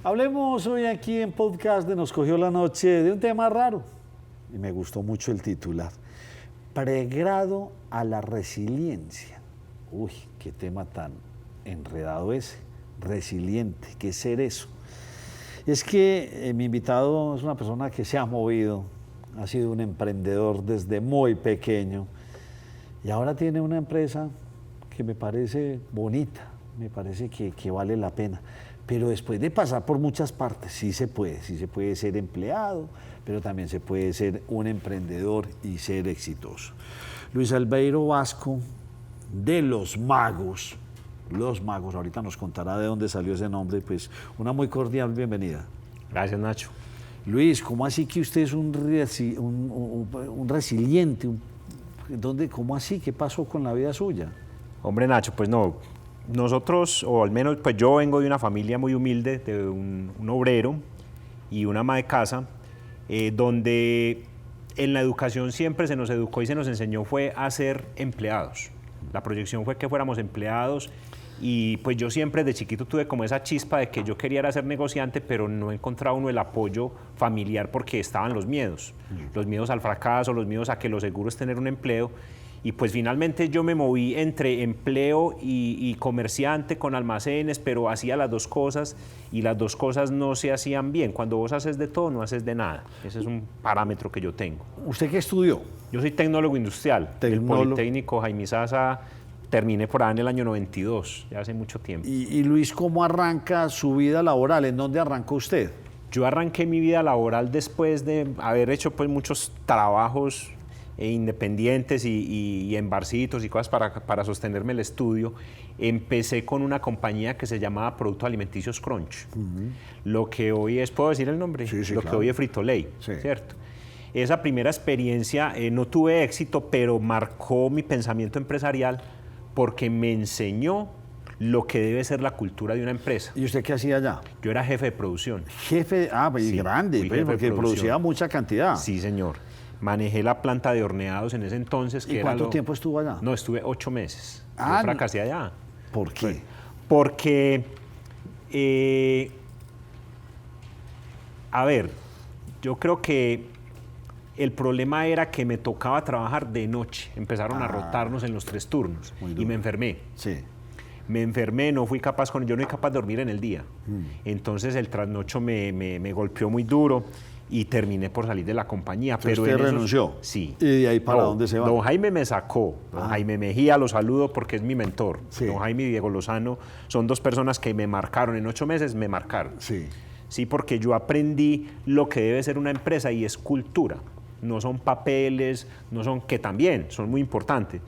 Hablemos hoy aquí en podcast de Nos Cogió la Noche de un tema raro y me gustó mucho el titular. Pregrado a la resiliencia. Uy, qué tema tan enredado ese. Resiliente, ¿qué es ser eso? Es que mi invitado es una persona que se ha movido, ha sido un emprendedor desde muy pequeño y ahora tiene una empresa que me parece bonita, me parece que vale la pena. Pero después de pasar por muchas partes, sí se puede ser empleado, pero también se puede ser un emprendedor y ser exitoso. Luis Albeiro Vasco, de Los Magos, ahorita nos contará de dónde salió ese nombre, pues una muy cordial bienvenida. Gracias, Nacho. Luis, ¿cómo así que usted es un resiliente? ¿Cómo así? ¿Qué pasó con la vida suya? Hombre, Nacho, pues no, nosotros, o al menos pues yo vengo de una familia muy humilde, de un obrero y una ama de casa, donde en la educación siempre se nos educó y se nos enseñó fue a ser empleados. La proyección fue que fuéramos empleados y pues yo siempre de chiquito tuve como esa chispa de que yo quería era ser negociante, pero no encontraba uno el apoyo familiar porque estaban los miedos al fracaso, los miedos a que lo seguro es tener un empleo. Y pues finalmente yo me moví entre empleo y comerciante con almacenes, pero hacía las dos cosas y las dos cosas no se hacían bien. Cuando vos haces de todo, no haces de nada. Ese es un parámetro que yo tengo. ¿Usted qué estudió? Yo soy tecnólogo industrial del Politécnico Jaime Sasa. Terminé por ahí en el año 92, ya hace mucho tiempo. Y Luis, ¿cómo arranca su vida laboral? ¿En dónde arrancó usted? Yo arranqué mi vida laboral después de haber hecho pues muchos trabajos independientes y en barcitos y cosas para sostenerme el estudio. Empecé con una compañía que se llamaba Productos Alimenticios Crunch. Lo que hoy es, ¿puedo decir el nombre? Sí, Lo claro. que hoy es Frito-Lay, Sí. ¿cierto? Esa primera experiencia no tuve éxito, pero marcó mi pensamiento empresarial porque me enseñó lo que debe ser la cultura de una empresa. ¿Y usted qué hacía allá? Yo era jefe de producción. Jefe, pues Sí, grande, fui pues, jefe de porque producción. producía mucha cantidad. Sí, señor. Manejé la planta de horneados en ese entonces. ¿Y cuánto tiempo estuvo allá? No, estuve 8 meses. Ah, Yo fracasé allá. ¿Por qué? Porque, a ver, yo creo que el problema era que me tocaba trabajar de noche. Empezaron a rotarnos en los 3 turnos y me enfermé. Sí. Me enfermé, no fui capaz, yo no soy capaz de dormir en el día. Entonces el trasnocho me golpeó muy duro y terminé por salir de la compañía. Entonces pero usted renunció. Sí. ¿Y de ahí para dónde se va? Don Jaime me sacó. Don Jaime Mejía, lo saludo porque es mi mentor. Sí. Don Jaime y Diego Lozano son 2 personas que me marcaron. En 8 meses me marcaron. Sí. Sí, porque yo aprendí lo que debe ser una empresa y es cultura. No son papeles, que también son muy importantes,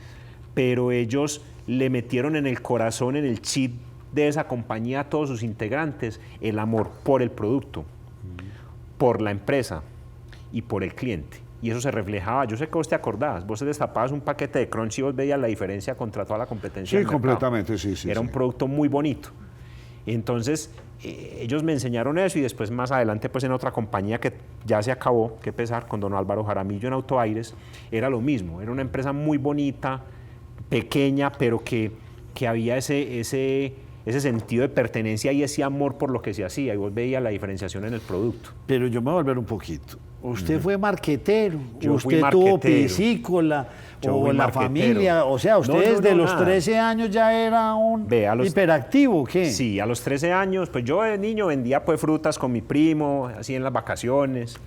pero ellos le metieron en el corazón, en el chip de esa compañía a todos sus integrantes, el amor por el producto, por la empresa y por el cliente. Y eso se reflejaba, yo sé que vos te acordás, vos destapabas un paquete de Crunch y vos veías la diferencia contra toda la competencia. Sí, completamente, sí. Era un producto muy bonito. Entonces, ellos me enseñaron eso y después más adelante pues en otra compañía que ya se acabó, qué pesar, con don Álvaro Jaramillo en Autoaires, era lo mismo, era una empresa muy bonita, pequeña, pero que había ese sentido de pertenencia y ese amor por lo que se hacía y vos veías la diferenciación en el producto. Pero yo me voy a volver un poquito. Usted fue marquetero, Yo fui usted tuvo marquetero. piscícola, Yo o fui la marquetero. familia, o sea, usted desde los nada. 13 años ya era un Ve, hiperactivo, ¿qué? Sí, a los 13 años, pues yo de niño vendía pues frutas con mi primo, así en las vacaciones.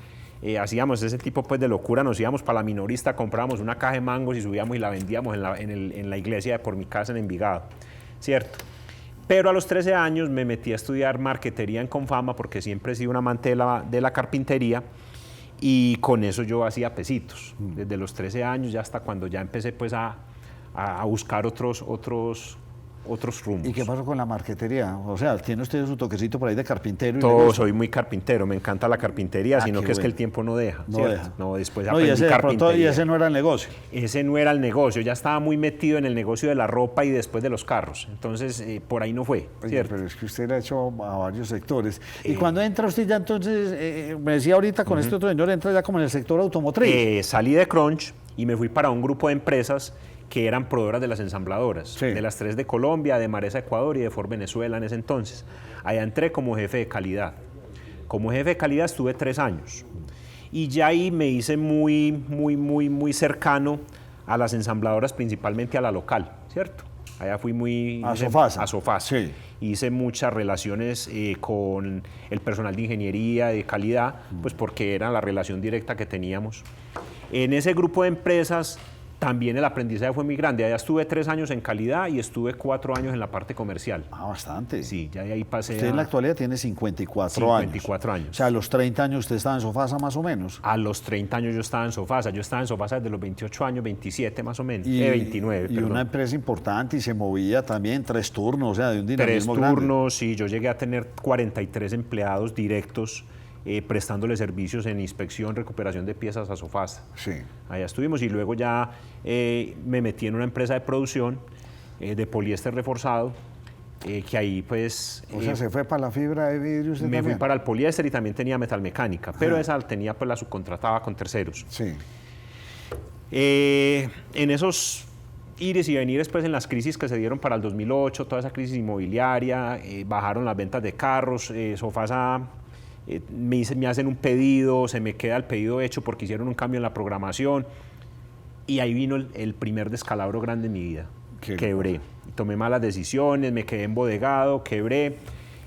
Hacíamos ese tipo pues de locura, nos íbamos para la minorista, comprábamos una caja de mangos y subíamos y la vendíamos en la iglesia de por mi casa en Envigado, ¿cierto? Pero a los 13 años me metí a estudiar marquetería en Confama porque siempre he sido un amante de la carpintería y con eso yo hacía pesitos, desde los 13 años ya hasta cuando ya empecé pues a buscar otros rumbos. ¿Y qué pasó con la marquetería? O sea, ¿tiene usted su toquecito por ahí de carpintero? Y le Todo, gusta? soy muy carpintero, me encanta la carpintería, sino qué que es que bueno. el tiempo no deja, No ¿cierto? deja. No, después No, aprendí y ese, de pronto, carpintería. y ese no era el negocio. Ese no era el negocio, ya estaba muy metido en el negocio de la ropa y después de los carros, entonces por ahí no fue, Oye, ¿cierto? pero es que usted le ha hecho a varios sectores. Y cuando entra usted ya entonces, me decía ahorita con este otro señor, entra ya como en el sector automotriz. Salí de Crunch y me fui para un grupo de empresas que eran proveedoras de las ensambladoras, Sí. de las 3 de Colombia, de Maresa Ecuador y de Ford Venezuela en ese entonces. Allá entré como jefe de calidad. Como jefe de calidad estuve 3 años. Y ya ahí me hice muy cercano a las ensambladoras, principalmente a la local, ¿cierto? Allá fui muy... A Sofasa. A Sofasa. Sí. Hice muchas relaciones con el personal de ingeniería, de calidad, pues porque era la relación directa que teníamos. En ese grupo de empresas también el aprendizaje fue muy grande. Allá estuve 3 años en calidad y estuve 4 años en la parte comercial. Ah, bastante. Sí, ya de ahí pasé Usted en la actualidad tiene 54 años. 54 años. O sea, a los 30 años usted estaba en Sofasa más o menos. A los 30 años yo estaba en Sofasa. Yo estaba en Sofasa desde los 28 años, 27 más o menos. 29, y perdón. una empresa importante y se movía también 3 turnos, o sea, de un 3 dinamismo grande. turnos, sí. Yo llegué a tener 43 empleados directos prestándole servicios en inspección, recuperación de piezas a Sofasa. Sí. Allá estuvimos y luego ya me metí en una empresa de producción de poliéster reforzado, que ahí pues... O sea, se fue para la fibra de vidrio usted me también. fui para el poliéster y también tenía metalmecánica, pero esa tenía pues la subcontrataba con terceros. Sí. En esos ires y venires pues en las crisis que se dieron para el 2008, toda esa crisis inmobiliaria, bajaron las ventas de carros, Sofasa... me hacen un pedido, se me queda el pedido hecho porque hicieron un cambio en la programación y ahí vino el primer descalabro grande en mi vida. Quebré, tomé malas decisiones, me quedé embodegado, quebré.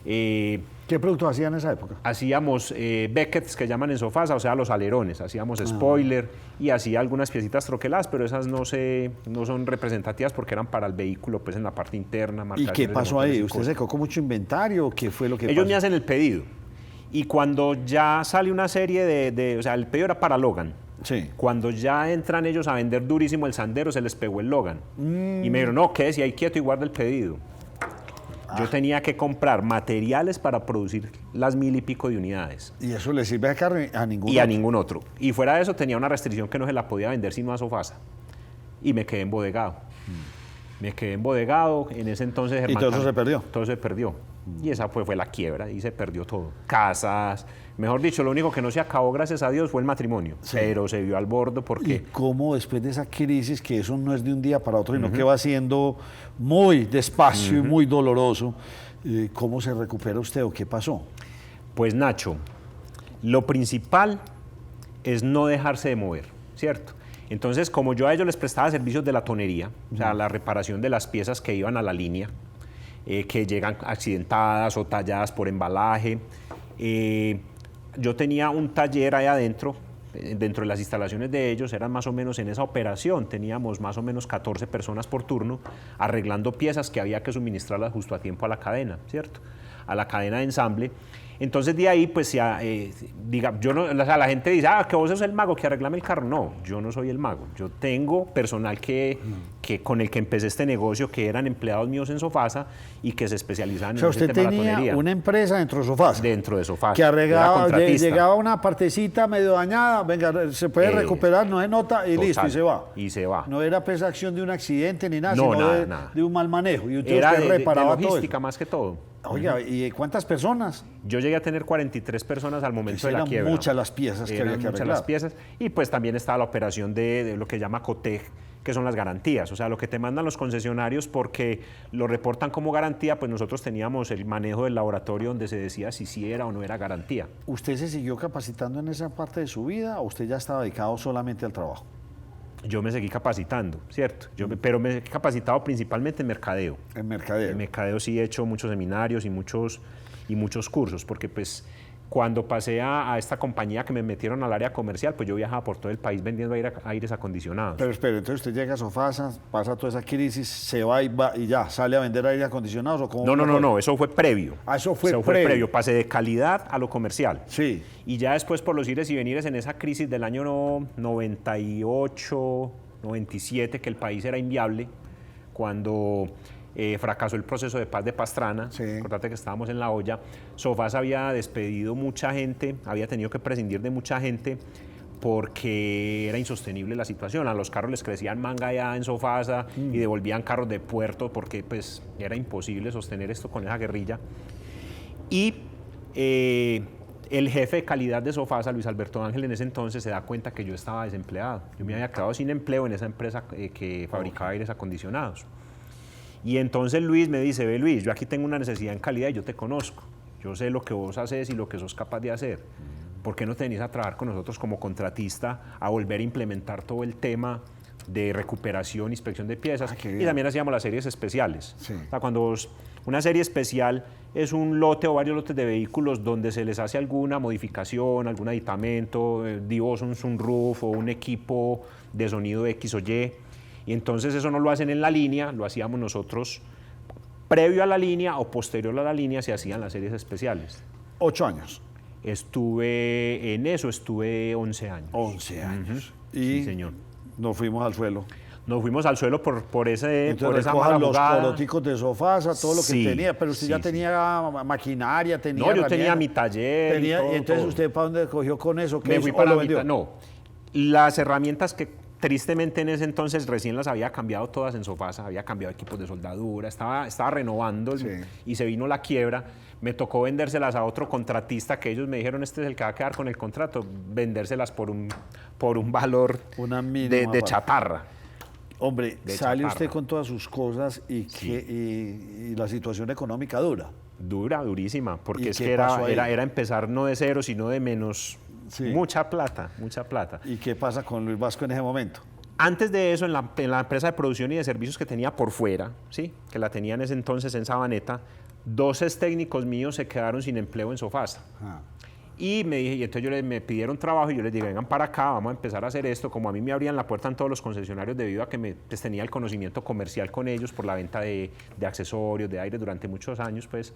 ¿Qué productos hacían en esa época? Hacíamos Beckets, que llaman en Sofasa, o sea, los alerones, hacíamos spoiler y hacía algunas piecitas troqueladas, pero esas no son representativas porque eran para el vehículo, pues en la parte interna. ¿Y qué pasó ahí? ¿Usted cosas. se quedó con mucho inventario? ¿Qué fue lo que Ellos pasó? me hacen el pedido. Y cuando ya sale una serie o sea, el pedido era para Logan. Sí. Cuando ya entran ellos a vender durísimo el Sandero, se les pegó el Logan. Y me dijeron, no, quédese ahí quieto y guarda el pedido. Yo tenía que comprar materiales para producir las 1000 y pico de unidades. ¿Y eso le sirve a ningún Y a otro? ningún otro. Y fuera de eso tenía una restricción que no se la podía vender sino a Sofasa. Y me quedé embodegado. Me quedé embodegado. En ese entonces... ¿Y todo eso se perdió? Todo se perdió. Y esa fue la quiebra y se perdió todo. Casas, mejor dicho, lo único que no se acabó, gracias a Dios, fue el matrimonio. Sí. Pero se vio al borde ¿Y porque... cómo después de esa crisis, que eso no es de un día para otro, sino que va siendo muy despacio y muy doloroso, cómo se recupera usted o qué pasó? Pues Nacho, lo principal es no dejarse de mover, ¿cierto? Entonces, como yo a ellos les prestaba servicios de la tonería, o sea, la reparación de las piezas que iban a la línea, que llegan accidentadas o talladas por embalaje. Yo tenía un taller ahí adentro, dentro de las instalaciones de ellos, eran más o menos en esa operación, teníamos más o menos 14 personas por turno arreglando piezas que había que suministrarlas justo a tiempo a la cadena, ¿cierto? A la cadena de ensamble. Entonces de ahí, pues, yo no, o sea, la gente dice, que vos sos el mago que arreglame el carro. No, yo no soy el mago. Yo tengo personal con el que empecé este negocio, que eran empleados míos en Sofasa y que se especializaban en ese tema de la usted tenía tonería. una empresa dentro de Sofasa. Dentro de Sofasa. Que Era contratista. llegaba una partecita medio dañada, venga, se puede recuperar, no es nota y Total, listo, y se va. Y se va. No era pues acción de un accidente ni nada, No, sino nada. de un mal manejo. Y usted, Era usted de reparaba todo logística eso. más que todo. Oiga, ¿y cuántas personas? Yo llegué a tener 43 personas al momento de la Eran quiebra. muchas las piezas que había que muchas arreglar. las piezas. Y pues también estaba la operación de lo que llama COTEG, que son las garantías. O sea, lo que te mandan los concesionarios porque lo reportan como garantía, pues nosotros teníamos el manejo del laboratorio donde se decía si sí era o no era garantía. ¿Usted se siguió capacitando en esa parte de su vida o usted ya estaba dedicado solamente al trabajo? Yo me seguí capacitando, ¿cierto? Pero me he capacitado principalmente en mercadeo. En mercadeo. En mercadeo sí he hecho muchos seminarios y muchos cursos, porque pues cuando pasé a esta compañía que me metieron al área comercial, pues yo viajaba por todo el país vendiendo aires acondicionados. Pero espere, entonces usted llega a Sofasa, pasa toda esa crisis, se va y ya, sale a vender aire acondicionados o cómo. No, eso fue previo. Ah, eso fue previo. Pasé de calidad a lo comercial. Sí. Y ya después por los ires y venires en esa crisis del año 98, 97, que el país era inviable, cuando fracasó el proceso de paz de Pastrana, Sí. acordate que estábamos en la olla, Sofasa había despedido mucha gente, había tenido que prescindir de mucha gente porque era insostenible la situación. A los carros les crecían manga ya en Sofasa y devolvían carros de puerto porque pues era imposible sostener esto con esa guerrilla. Y El jefe de calidad de Sofasa, Luis Alberto Ángel, en ese entonces se da cuenta que yo estaba desempleado. Yo me había quedado sin empleo en esa empresa que fabricaba aires acondicionados. Y entonces Luis me dice, ve Luis, yo aquí tengo una necesidad en calidad y yo te conozco. Yo sé lo que vos haces y lo que sos capaz de hacer. ¿Por qué no te venís a trabajar con nosotros como contratista a volver a implementar todo el tema de recuperación, inspección de piezas? Y también hacíamos las series especiales. Sí. O sea, cuando una serie especial es un lote o varios lotes de vehículos donde se les hace alguna modificación, algún aditamento, vos un sunroof o un equipo de sonido X o Y. Y entonces eso no lo hacen en la línea, lo hacíamos nosotros previo a la línea o posterior a la línea se hacían las series especiales. 8 años. Estuve en eso, estuve 11 años. 11 años. Y Sí, señor. nos fuimos al suelo. Nos fuimos al suelo por esa Entonces mala recojan los jugada. coroticos de Sofasa, todo lo que Sí, tenía, pero usted sí, ya sí. tenía maquinaria, tenía No, yo tenía herramientas, mi taller. tenía, todo, y entonces todo. usted para dónde cogió con eso, ¿qué Me hizo? fui ¿O para lo la vendió? mitad. No, las herramientas que tristemente en ese entonces recién las había cambiado todas en Sofasa, había cambiado equipos de soldadura, estaba renovando Sí. y se vino la quiebra. Me tocó vendérselas a otro contratista que ellos me dijeron, este es el que va a quedar con el contrato, vendérselas por un valor Una mínima de parte. chatarra. Hombre, de sale chatarra. usted con todas sus cosas y la situación económica dura. Dura, durísima, ¿Y porque es qué que pasó ahí? era empezar no de cero, sino de menos. Sí. Mucha plata, mucha plata. ¿Y qué pasa con Luis Vasco en ese momento? Antes de eso, en la empresa de producción y de servicios que tenía por fuera, ¿sí? Que la tenía en ese entonces en Sabaneta, 2 técnicos míos se quedaron sin empleo en Sofasa. Y entonces me pidieron trabajo y yo les dije, vengan para acá, vamos a empezar a hacer esto. Como a mí me abrían la puerta en todos los concesionarios debido a que pues, tenía el conocimiento comercial con ellos por la venta de accesorios, de aire durante muchos años, pues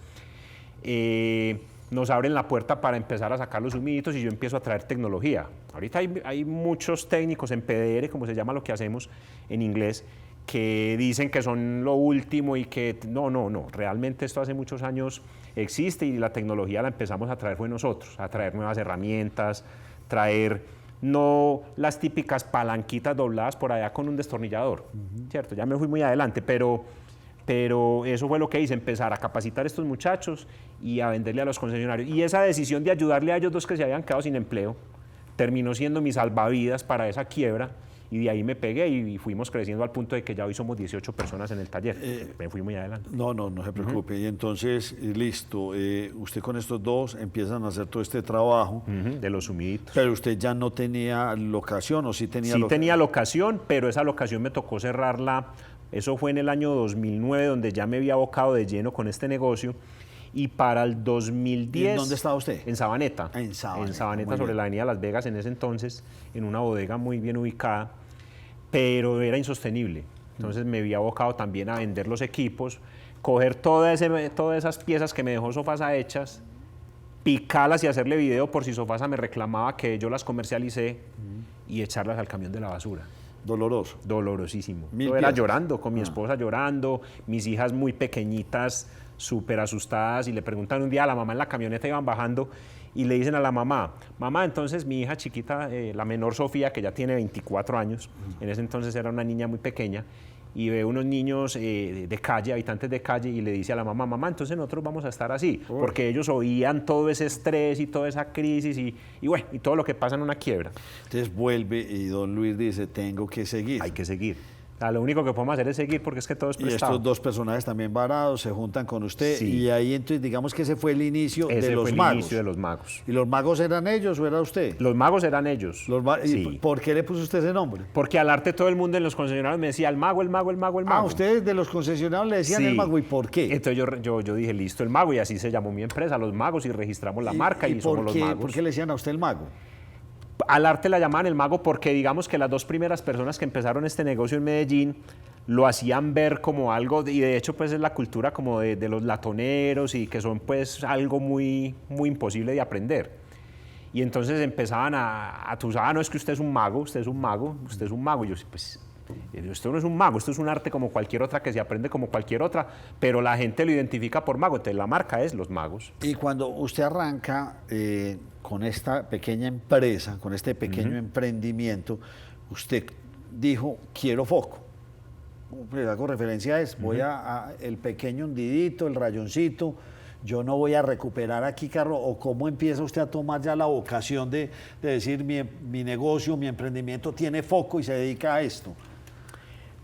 nos abren la puerta para empezar a sacar los humiditos y yo empiezo a traer tecnología. Ahorita hay muchos técnicos en PDR, como se llama lo que hacemos en inglés, que dicen que son lo último y que no, realmente esto hace muchos años existe y la tecnología la empezamos a traer fue nosotros, a traer nuevas herramientas, traer no las típicas palanquitas dobladas por allá con un destornillador, ¿cierto? Ya me fui muy adelante, pero eso fue lo que hice, empezar a capacitar a estos muchachos y a venderle a los concesionarios. Y esa decisión de ayudarle a ellos 2 que se habían quedado sin empleo terminó siendo mi salvavidas para esa quiebra y de ahí me pegué y fuimos creciendo al punto de que ya hoy somos 18 personas en el taller. Me fui muy adelante. No se preocupe. Y entonces, listo, usted con estos 2 empiezan a hacer todo este trabajo, De los humiditos. pero usted ya no tenía locación, ¿o sí tenía Sí locación? tenía locación, pero esa locación me tocó cerrarla. Eso fue en el año 2009, donde ya me había abocado de lleno con este negocio. Y para el 2010... ¿Y en dónde estaba usted? En Sabaneta. En Sabaneta, En Sabaneta, muy sobre bien. la avenida Las Vegas en ese entonces, en una bodega muy bien ubicada, pero era insostenible. Entonces me había abocado también a vender los equipos, coger todas esas piezas que me dejó Sofasa hechas, picarlas y hacerle video por si Sofasa me reclamaba que yo las comercialicé y echarlas al camión de la basura. Doloroso. Dolorosísimo. 1000 Yo era piezas. llorando, con mi esposa llorando, mis hijas muy pequeñitas, súper asustadas, y le preguntan un día a la mamá en la camioneta, iban bajando, y le dicen a la mamá, entonces mi hija chiquita, la menor Sofía, que ya tiene 24 años, en ese entonces era una niña muy pequeña, y ve unos niños de calle, habitantes de calle, y le dice a la mamá, entonces nosotros vamos a estar así, porque ellos oían todo ese estrés y toda esa crisis y bueno, y todo lo que pasa en una quiebra. Entonces vuelve y don Luis dice, tengo que seguir. Hay que seguir. O sea, lo único que podemos hacer es seguir porque es que todo es Y prestado. estos 2 personajes también varados se juntan con usted, Sí. y ahí entonces digamos que ese fue el inicio Ese de los fue el magos. inicio de los magos. ¿Y los magos eran ellos o era usted? Los magos eran ellos. ¿Y Sí. por qué le puso usted ese nombre? Porque al arte todo el mundo en los concesionarios me decía el mago, el mago, el mago, el mago. Ah, ustedes de los concesionarios le decían Sí. el mago, ¿y por qué? Entonces yo dije, listo, el mago, y así se llamó mi empresa, Los Magos, y registramos la marca y somos por los qué, magos. ¿Por qué le decían a usted el mago? Al arte la llamaban el mago porque digamos que las 2 primeras personas que empezaron este negocio en Medellín lo hacían ver como algo, y de hecho pues es la cultura como de los latoneros y que son pues algo muy, muy imposible de aprender. Y entonces empezaban a tusar, no, es que usted es un mago, usted es un mago, usted es un mago. Y yo, pues, esto no es un mago, esto es un arte como cualquier otra que se aprende como cualquier otra, pero la gente lo identifica por mago, entonces la marca es Los Magos. Y cuando usted arranca con esta pequeña empresa, con este pequeño emprendimiento, usted dijo, quiero foco. Pues hago referencia a eso, voy a el pequeño hundidito, el rayoncito, yo no voy a recuperar aquí carro, o cómo empieza usted a tomar ya la vocación de decir mi negocio, mi emprendimiento tiene foco y se dedica a esto?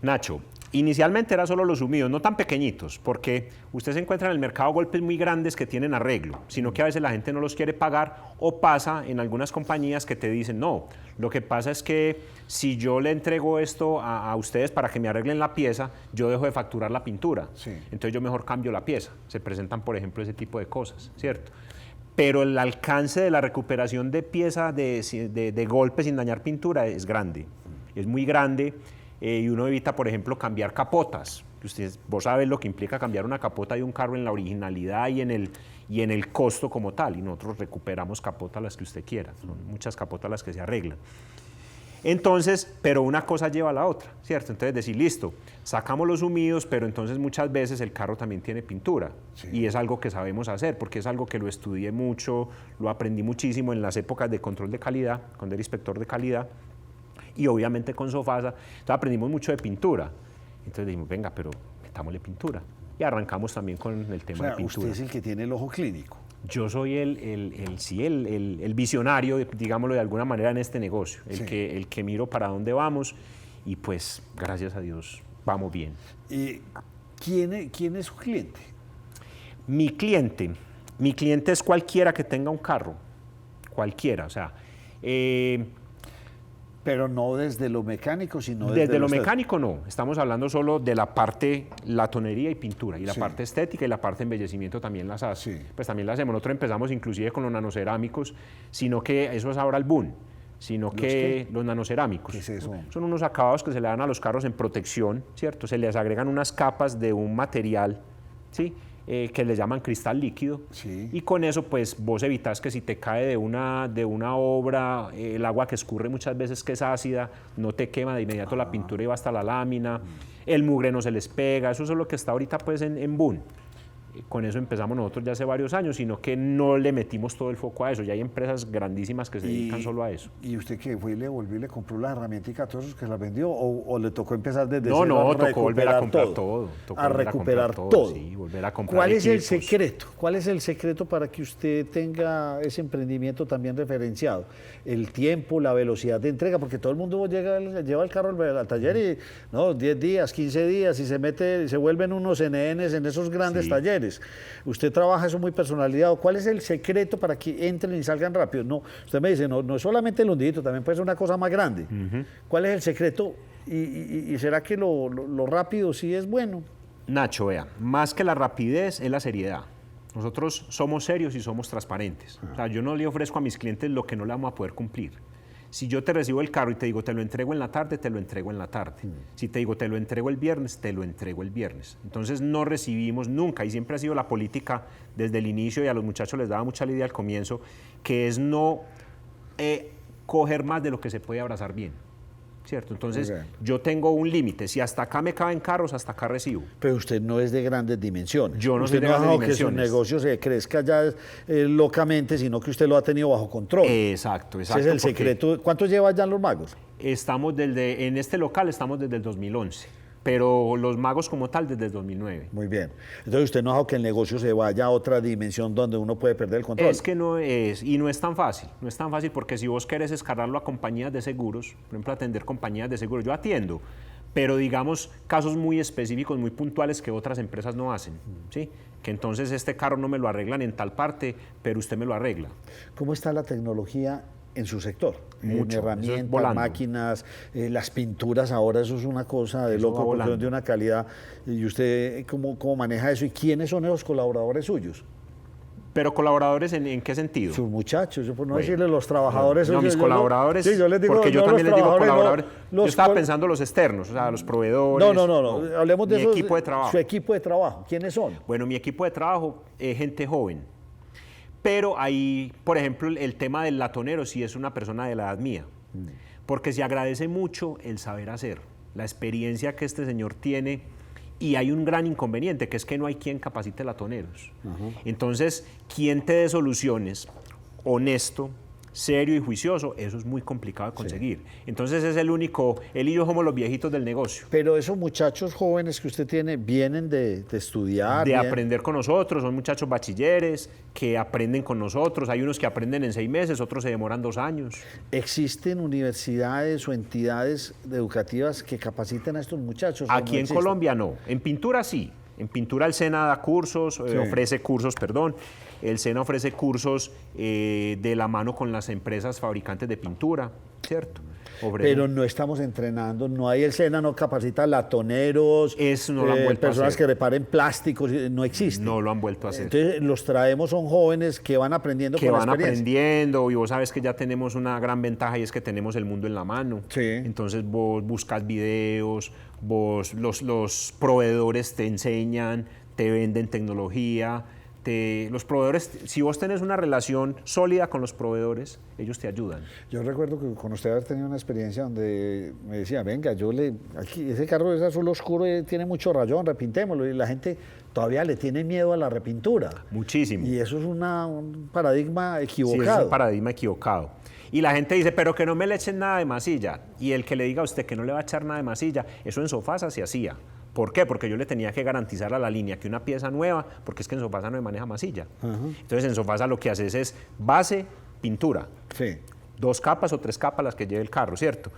Nacho, inicialmente era solo los sumidos, no tan pequeñitos, porque usted se encuentra en el mercado golpes muy grandes que tienen arreglo, sino que a veces la gente no los quiere pagar, o pasa en algunas compañías que te dicen, no, lo que pasa es que si yo le entrego esto a ustedes para que me arreglen la pieza, yo dejo de facturar la pintura. Sí. Entonces yo mejor cambio la pieza. Se presentan, por ejemplo, ese tipo de cosas, ¿cierto? Pero el alcance de la recuperación de pieza de golpe sin dañar pintura es grande, es muy grande. Y uno evita, por ejemplo, cambiar capotas. Vos sabés lo que implica cambiar una capota de un carro en la originalidad y en el costo como tal. Y nosotros recuperamos capotas las que usted quiera. Son muchas capotas las que se arreglan. Entonces, pero una cosa lleva a la otra, ¿cierto? Entonces decir, listo, sacamos los sumidos, pero entonces muchas veces el carro también tiene pintura. Sí. Y es algo que sabemos hacer, porque es algo que lo estudié mucho, lo aprendí muchísimo en las épocas de control de calidad, cuando era inspector de calidad. Y obviamente con Sofasa, entonces aprendimos mucho de pintura. Entonces dijimos, venga, pero metámosle pintura. Y arrancamos también con el tema de pintura. Usted es el que tiene el ojo clínico. Yo soy el visionario, digámoslo de alguna manera, en este negocio. El que miro para dónde vamos y pues, gracias a Dios, vamos bien. ¿Quién es su cliente? Mi cliente es cualquiera que tenga un carro. Cualquiera, o sea... Pero no desde lo mecánico, sino desde lo mecánico no, estamos hablando solo de la parte latonería y pintura, y la parte estética y la parte de embellecimiento también las hace. Sí. Pues también las hacemos, nosotros empezamos inclusive con los nanocerámicos, sino que eso es ahora el boom, sino que los nanocerámicos. ¿Qué es eso? Son unos acabados que se le dan a los carros en protección, ¿cierto? Se les agregan unas capas de un material, ¿sí? Que le llaman cristal líquido, y con eso pues vos evitas que si te cae de una obra, el agua que escurre muchas veces que es ácida, no te quema de inmediato la pintura y va hasta la lámina, el mugre no se les pega, eso es lo que está ahorita pues en boom. Con eso empezamos nosotros ya hace varios años, sino que no le metimos todo el foco a eso. Ya hay empresas grandísimas que se dedican solo a eso. ¿Y usted qué fue y le volvió y le compró las herramientas y todos esos que las vendió? ¿O le tocó empezar desde cero? No, tocó volver a comprar todo. A recuperar todo. Sí, volver a comprar ¿Cuál es equipos. el secreto? ¿Cuál es el secreto para que usted tenga ese emprendimiento también referenciado? El tiempo, la velocidad de entrega, porque todo el mundo lleva el carro al taller y, no, 10 días, 15 días, y se vuelven unos NNs en esos grandes talleres. Usted trabaja eso muy personalizado. ¿Cuál es el secreto para que entren y salgan rápido? No, usted me dice, no es solamente el hundidito, también puede ser una cosa más grande. ¿Cuál es el secreto? ¿Y será que lo rápido sí es bueno? Nacho, vea, más que la rapidez es la seriedad. Nosotros somos serios y somos transparentes. O sea, yo no le ofrezco a mis clientes lo que no le vamos a poder cumplir. Si yo te recibo el carro y te digo, te lo entrego en la tarde, te lo entrego en la tarde. Si te digo, te lo entrego el viernes, te lo entrego el viernes. Entonces no recibimos nunca, y siempre ha sido la política desde el inicio, y a los muchachos les daba mucha lidia al comienzo, que es no coger más de lo que se puede abrazar bien. ¿Cierto? Entonces, yo tengo un límite. Si hasta acá me caben carros, hasta acá recibo. Pero usted no es de grandes dimensiones. Yo no soy de grandes dimensiones. Que su negocio se crezca ya locamente, sino que usted lo ha tenido bajo control. Exacto. Ese es el secreto. ¿Cuántos lleva ya en Los Magos? En este local estamos desde el 2011. Pero los magos como tal desde el 2009. Muy bien. Entonces usted no ha dejado que el negocio se vaya a otra dimensión donde uno puede perder el control. Es que no es, y no es tan fácil. No es tan fácil porque si vos querés escalarlo a compañías de seguros, por ejemplo, atender compañías de seguros, yo atiendo, pero digamos casos muy específicos, muy puntuales que otras empresas no hacen, ¿sí? Que entonces este carro no me lo arreglan en tal parte, pero usted me lo arregla. ¿Cómo está la tecnología en su sector? Mucho, herramientas, máquinas, las pinturas ahora, eso es una cosa de loco, porque son de una calidad. ¿Y usted cómo maneja eso? ¿Y quiénes son esos colaboradores suyos? ¿Pero colaboradores en qué sentido? Sus muchachos, yo por no decirle los trabajadores. No, mis colaboradores, sí, yo les digo, porque yo también les digo colaboradores. Yo estaba pensando los externos, o sea, los proveedores. No, hablemos de mi equipo de trabajo. Su equipo de trabajo, ¿quiénes son? Bueno, mi equipo de trabajo es gente joven. Pero ahí, por ejemplo, el tema del latonero sí es una persona de la edad mía, porque se agradece mucho el saber hacer, la experiencia que este señor tiene, y hay un gran inconveniente, que es que no hay quien capacite latoneros. Entonces, quien te dé soluciones, honesto, serio y juicioso, eso es muy complicado de conseguir. Entonces es el único, él y yo somos los viejitos del negocio. Pero esos muchachos jóvenes que usted tiene vienen de estudiar. De aprender con nosotros, son muchachos bachilleres que aprenden con nosotros, hay unos que aprenden en 6 meses, otros se demoran 2 años. ¿Existen universidades o entidades educativas que capaciten a estos muchachos? Aquí en Colombia no, en pintura sí. En pintura el SENA da cursos, ofrece cursos, perdón. El SENA ofrece cursos de la mano con las empresas fabricantes de pintura, ¿cierto? Pero no estamos entrenando, no hay el SENA, no capacita latoneros, no lo han vuelto personas a hacer. que reparen plásticos, no existe. No lo han vuelto a hacer. Entonces los traemos, son jóvenes que van aprendiendo que con van la experiencia. aprendiendo, y vos sabes que ya tenemos una gran ventaja y es que tenemos el mundo en la mano. Sí. Entonces vos buscas videos, los proveedores te enseñan, te venden tecnología. Los proveedores, si vos tenés una relación sólida con los proveedores, ellos te ayudan. Yo recuerdo que con usted haber tenido una experiencia donde me decía, venga, aquí, ese carro es azul oscuro y tiene mucho rayón, repintémoslo, y la gente todavía le tiene miedo a la repintura. Muchísimo. Y eso es un paradigma equivocado. Sí, es un paradigma equivocado. Y la gente dice, pero que no me le echen nada de masilla. Y el que le diga a usted que no le va a echar nada de masilla, eso en Sofasa se hacía. ¿Por qué? Porque yo le tenía que garantizar a la línea que una pieza nueva, porque es que en Sofasa no me maneja masilla. Entonces en Sofasa lo que haces es base, pintura. Sí. 2 capas o 3 capas las que lleve el carro, ¿cierto?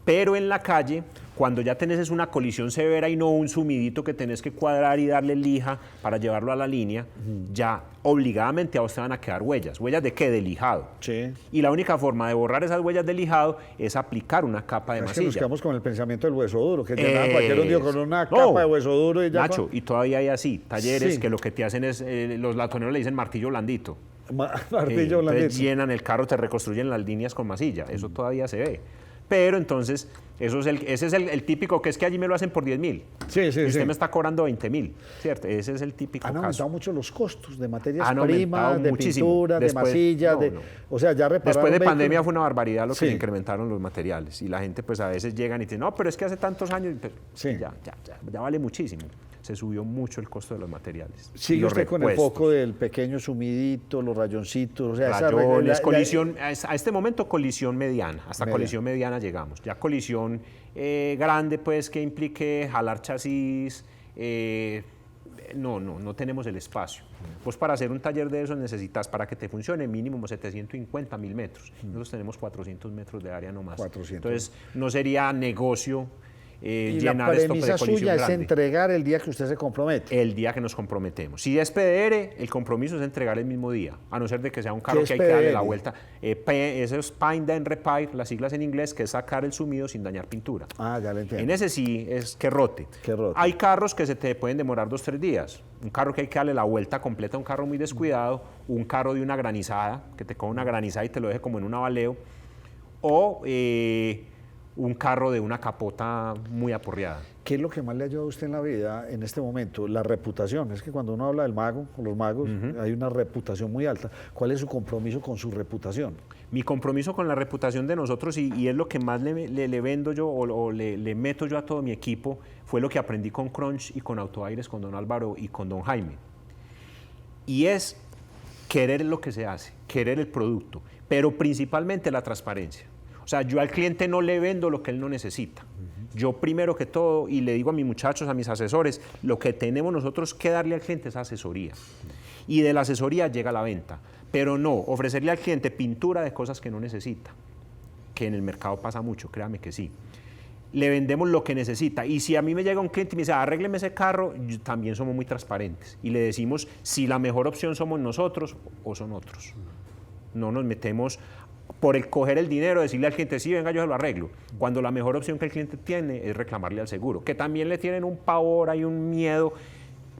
Pero en la calle, cuando ya tenés una colisión severa y no un sumidito que tenés que cuadrar y darle lija para llevarlo a la línea, ya obligadamente a vos te van a quedar huellas. ¿Huellas de qué? De lijado. Sí. Y la única forma de borrar esas huellas de lijado es aplicar una capa de Es masilla. que nos quedamos con el pensamiento del hueso duro, que llenaba cualquier un día con una capa de hueso duro y ya. Nacho, y todavía hay así, talleres Sí. que lo que te hacen es, los latoneros le dicen martillo blandito. Martillo blandito. Entonces llenan el carro, te reconstruyen las líneas con masilla. Eso todavía se ve. Pero entonces, ese es el típico, que es que allí me lo hacen por 10.000. Sí, y usted sí. me está cobrando 20.000, ¿cierto? Ese es el típico Han caso. aumentado mucho los costos de materias Han primas, aumentado de muchísimo. pintura, Después- de masilla, no, no. o sea, ya repararon Después de vehículos. pandemia fue una barbaridad lo que Sí. se incrementaron los materiales. Y la gente pues a veces llegan y dicen, no, pero es que hace tantos años, pero Sí. ya vale muchísimo. Se subió mucho el costo de los materiales. Sigue Y los usted con el repuestos. foco del pequeño sumidito, los rayoncitos, o sea, Rayones, colisión, a este momento colisión mediana, hasta Media. colisión mediana llegamos. Ya colisión grande, pues, que implique jalar chasis, no tenemos el espacio. Pues para hacer un taller de eso necesitas, para que te funcione, mínimo 750, 1.000 metros. Nosotros tenemos 400 metros de área nomás. 400. Entonces, no sería negocio y la llenar esto de premisa colisión suya es grande. entregar el día que usted se compromete. El día que nos comprometemos. Si es PDR, el compromiso es entregar el mismo día, a no ser de que sea un carro ¿Qué es que hay que darle PDR? la vuelta. Eso es Paint and Repair, las siglas en inglés, que es sacar el sumido sin dañar pintura. Ah, ya le entiendo. En ese sí es que rote. Que rote. Hay carros que se te pueden demorar 2 o 3 días. Un carro que hay que darle la vuelta completa a un carro muy descuidado, un carro de una granizada, que te coja una granizada y te lo deje como en un avaleo, o un carro de una capota muy aporreada. ¿Qué es lo que más le ayuda a usted en la vida en este momento? La reputación. Es que cuando uno habla del mago o los magos, hay una reputación muy alta. ¿Cuál es su compromiso con su reputación? Mi compromiso con la reputación de nosotros, y es lo que más le vendo yo o le meto yo a todo mi equipo, fue lo que aprendí con Crunch y con Autoaires, con don Álvaro y con don Jaime. Y es querer lo que se hace, querer el producto, pero principalmente la transparencia. O sea, yo al cliente no le vendo lo que él no necesita. Yo primero que todo, y le digo a mis muchachos, a mis asesores, lo que tenemos nosotros que darle al cliente es asesoría. Y de la asesoría llega la venta. Pero no, ofrecerle al cliente pintura de cosas que no necesita, que en el mercado pasa mucho, créame que sí. Le vendemos lo que necesita. Y si a mí me llega un cliente y me dice, arrégleme ese carro, también somos muy transparentes. Y le decimos si la mejor opción somos nosotros o son otros. No nos metemos por el coger el dinero, decirle al cliente, sí, venga, yo se lo arreglo. Cuando la mejor opción que el cliente tiene es reclamarle al seguro, que también le tienen un pavor, hay un miedo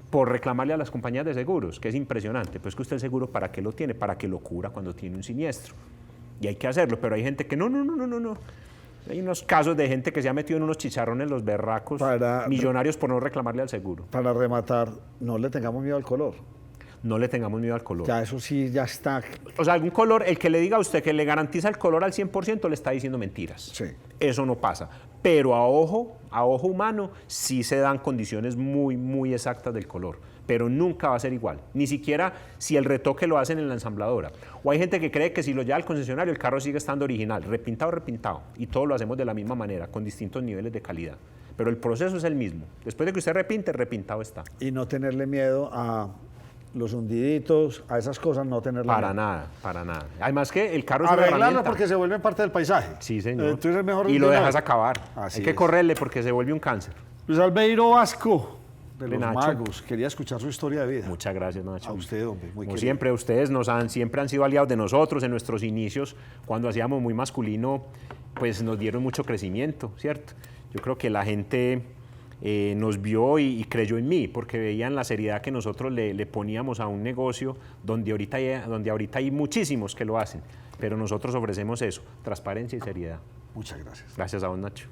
por reclamarle a las compañías de seguros, que es impresionante. Pues que usted el seguro, ¿para qué lo tiene? Para que lo cubra cuando tiene un siniestro. Y hay que hacerlo, pero hay gente que no. Hay unos casos de gente que se ha metido en unos chicharrones los berracos millonarios por no reclamarle al seguro. Para rematar, no le tengamos miedo al color. No le tengamos miedo al color. Ya eso sí, ya está. O sea, algún color, el que le diga a usted que le garantiza el color al 100% le está diciendo mentiras. Sí. Eso no pasa. Pero a ojo humano, sí se dan condiciones muy, muy exactas del color. pero nunca va a ser igual, ni siquiera si el retoque lo hacen en la ensambladora. O hay gente que cree que si lo lleva al concesionario el carro sigue estando original, repintado, y todo lo hacemos de la misma manera, con distintos niveles de calidad. Pero el proceso es el mismo. Después de que usted repinte, repintado está. Y no tenerle miedo a los hundiditos, a esas cosas, no tenerle Para miedo. nada, para nada. Además que el carro es una Arreglarlo herramienta. porque se vuelve parte del paisaje. Sí, señor. Entonces es mejor y lo de una dejas vez. acabar. Así Hay que es. correrle porque se vuelve un cáncer. Luis Albeiro Vasco, de los Nacho. Magos. Quería escuchar su historia de vida. Muchas gracias, Nacho. A usted, hombre, muy Como querido. siempre, ustedes siempre han sido aliados de nosotros en nuestros inicios. Cuando hacíamos muy masculino, pues nos dieron mucho crecimiento, ¿cierto? Yo creo que la gente nos vio y creyó en mí, porque veían la seriedad que nosotros le poníamos a un negocio donde ahorita hay muchísimos que lo hacen, pero nosotros ofrecemos eso, transparencia y seriedad. Muchas gracias. Gracias a vos, Nacho.